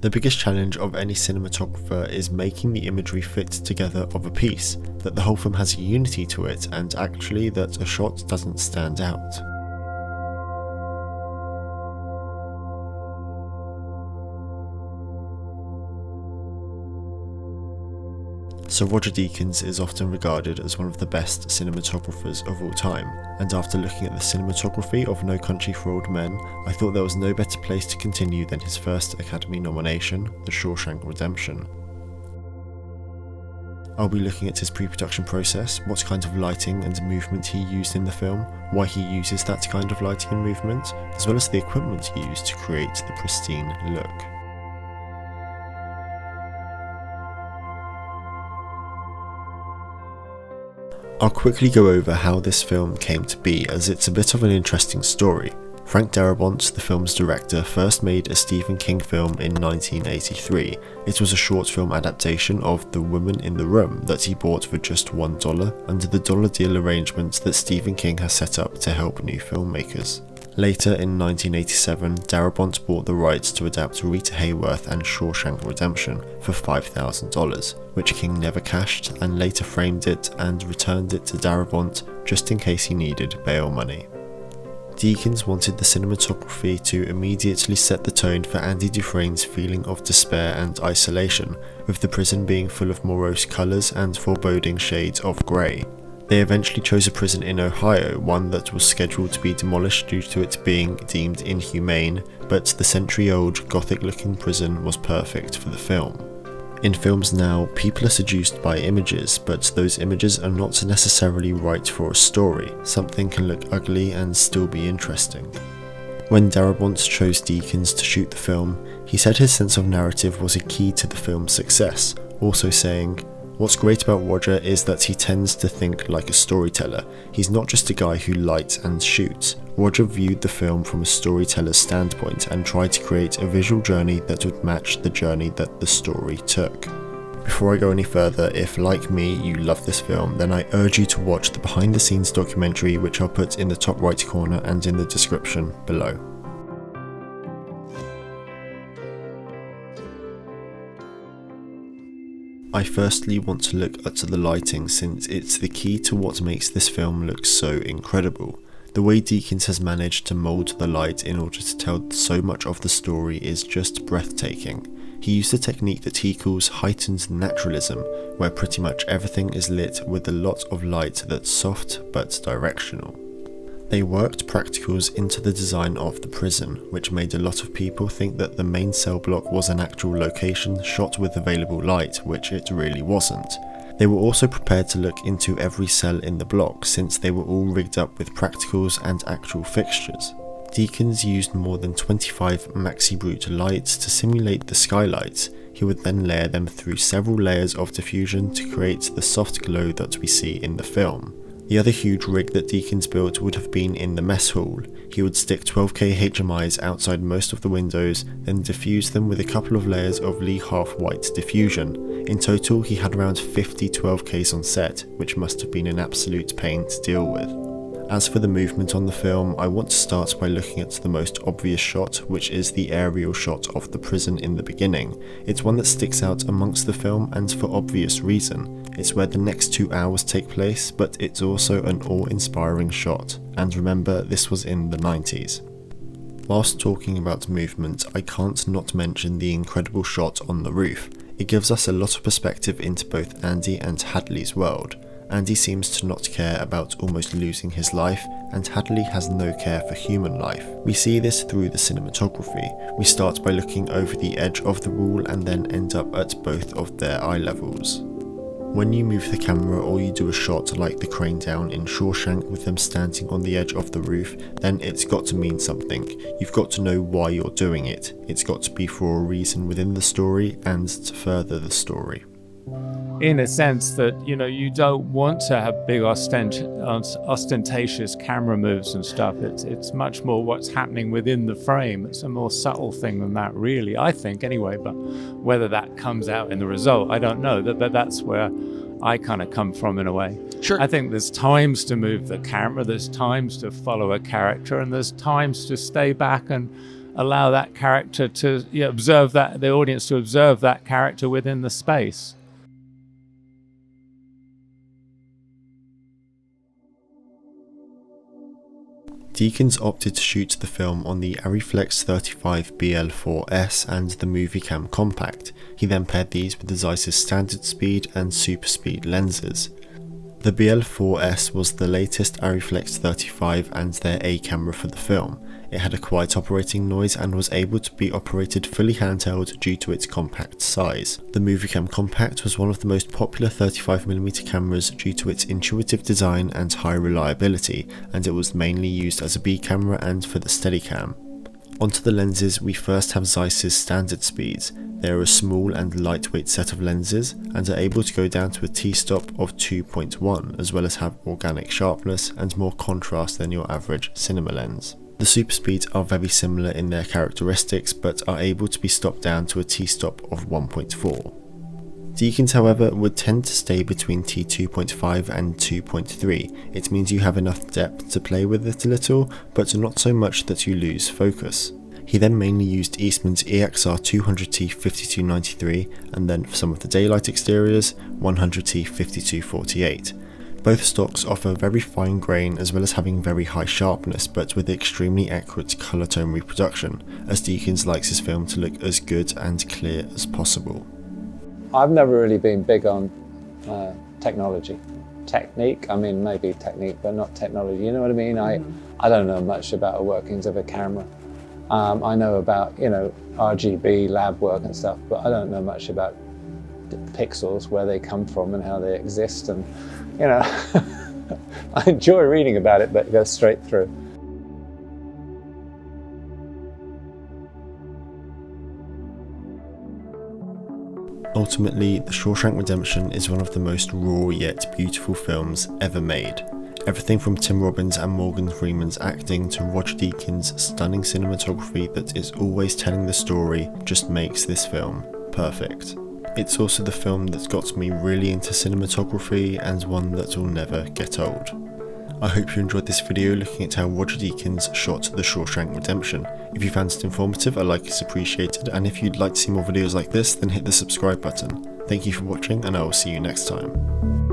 The biggest challenge of any cinematographer is making the imagery fit together of a piece, that the whole film has a unity to it and actually that a shot doesn't stand out. So Roger Deakins is often regarded as one of the best cinematographers of all time, and after looking at the cinematography of No Country for Old Men, I thought there was no better place to continue than his first Academy nomination, The Shawshank Redemption. I'll be looking at his pre-production process, what kind of lighting and movement he used in the film, why he uses that kind of lighting and movement, as well as the equipment used to create the pristine look. I'll quickly go over how this film came to be, as it's a bit of an interesting story. Frank Darabont, the film's director, first made a Stephen King film in 1983. It was a short film adaptation of The Woman in the Room that he bought for just $1 under the dollar deal arrangement that Stephen King has set up to help new filmmakers. Later in 1987, Darabont bought the rights to adapt Rita Hayworth and Shawshank Redemption for $5,000, which King never cashed, and later framed it and returned it to Darabont just in case he needed bail money. Deakins wanted the cinematography to immediately set the tone for Andy Dufresne's feeling of despair and isolation, with the prison being full of morose colours and foreboding shades of grey. They eventually chose a prison in Ohio, one that was scheduled to be demolished due to it being deemed inhumane, but the century-old Gothic-looking prison was perfect for the film. In films now, people are seduced by images, but those images are not necessarily right for a story. Something can look ugly and still be interesting. When Darabont chose Deakins to shoot the film, he said his sense of narrative was a key to the film's success, also saying, "What's great about Roger is that he tends to think like a storyteller. He's not just a guy who lights and shoots. Roger viewed the film from a storyteller's standpoint and tried to create a visual journey that would match the journey that the story took." Before I go any further, if like me you love this film, then I urge you to watch the behind the scenes documentary, which I'll put in the top right corner and in the description below. I firstly want to look at the lighting, since it's the key to what makes this film look so incredible. The way Deakins has managed to mould the light in order to tell so much of the story is just breathtaking. He used a technique that he calls heightened naturalism, where pretty much everything is lit with a lot of light that's soft but directional. They worked practicals into the design of the prison, which made a lot of people think that the main cell block was an actual location shot with available light, which it really wasn't. They were also prepared to look into every cell in the block, since they were all rigged up with practicals and actual fixtures. Deakins used more than 25 Maxi Brute lights to simulate the skylights. He would then layer them through several layers of diffusion to create the soft glow that we see in the film. The other huge rig that Deakins built would have been in the mess hall. He would stick 12K HMIs outside most of the windows, then diffuse them with a couple of layers of Lee half-white diffusion. In total, he had around 50 12Ks on set, which must have been an absolute pain to deal with. As for the movement on the film, I want to start by looking at the most obvious shot, which is the aerial shot of the prison in the beginning. It's one that sticks out amongst the film, and for obvious reason. It's where the next 2 hours take place, but it's also an awe-inspiring shot. And remember, this was in the 90s. Whilst talking about movement, I can't not mention the incredible shot on the roof. It gives us a lot of perspective into both Andy and Hadley's world. Andy seems to not care about almost losing his life, and Hadley has no care for human life. We see this through the cinematography. We start by looking over the edge of the wall and then end up at both of their eye levels. When you move the camera or you do a shot like the crane down in Shawshank with them standing on the edge of the roof, then it's got to mean something. You've got to know why you're doing it. It's got to be for a reason within the story and to further the story. In a sense that, you don't want to have big ostentatious camera moves and stuff. It's much more what's happening within the frame. It's a more subtle thing than that, really, I think, anyway. But whether that comes out in the result, I don't know. But that's where I kind of come from, in a way. Sure. I think there's times to move the camera, there's times to follow a character, and there's times to stay back and allow that character to observe that, the audience to observe that character within the space. Deakins opted to shoot the film on the Arriflex 35 BL4S and the Moviecam Compact. He then paired these with the Zeiss's standard speed and super speed lenses. The BL4S was the latest Arriflex 35 and their A camera for the film. It had a quiet operating noise and was able to be operated fully handheld due to its compact size. The Moviecam Compact was one of the most popular 35mm cameras due to its intuitive design and high reliability, and it was mainly used as a B camera and for the Steadicam. Onto the lenses, we first have Zeiss's standard speeds. They are a small and lightweight set of lenses and are able to go down to a t-stop of 2.1, as well as have organic sharpness and more contrast than your average cinema lens. The super speeds are very similar in their characteristics, but are able to be stopped down to a t-stop of 1.4. Deakins, however, would tend to stay between T2.5 and 2.3. It means you have enough depth to play with it a little, but not so much that you lose focus. He then mainly used Eastman's EXR 200T 5293, and then for some of the daylight exteriors, 100T 5248. Both stocks offer very fine grain as well as having very high sharpness, but with extremely accurate colour tone reproduction, as Deakins likes his film to look as good and clear as possible. I've never really been big on technology. Technique, I mean maybe technique, but not technology, you know what I mean? I don't know much about the workings of a camera. I know about, RGB lab work and stuff, but I don't know much about pixels, where they come from and how they exist, and I enjoy reading about it, but it goes straight through. Ultimately, The Shawshank Redemption is one of the most raw yet beautiful films ever made. Everything from Tim Robbins and Morgan Freeman's acting to Roger Deakins' stunning cinematography that is always telling the story just makes this film perfect. It's also the film that got me really into cinematography and one that will never get old. I hope you enjoyed this video looking at how Roger Deakins shot The Shawshank Redemption. If you found it informative, a like is appreciated, and if you'd like to see more videos like this, then hit the subscribe button. Thank you for watching, and I will see you next time.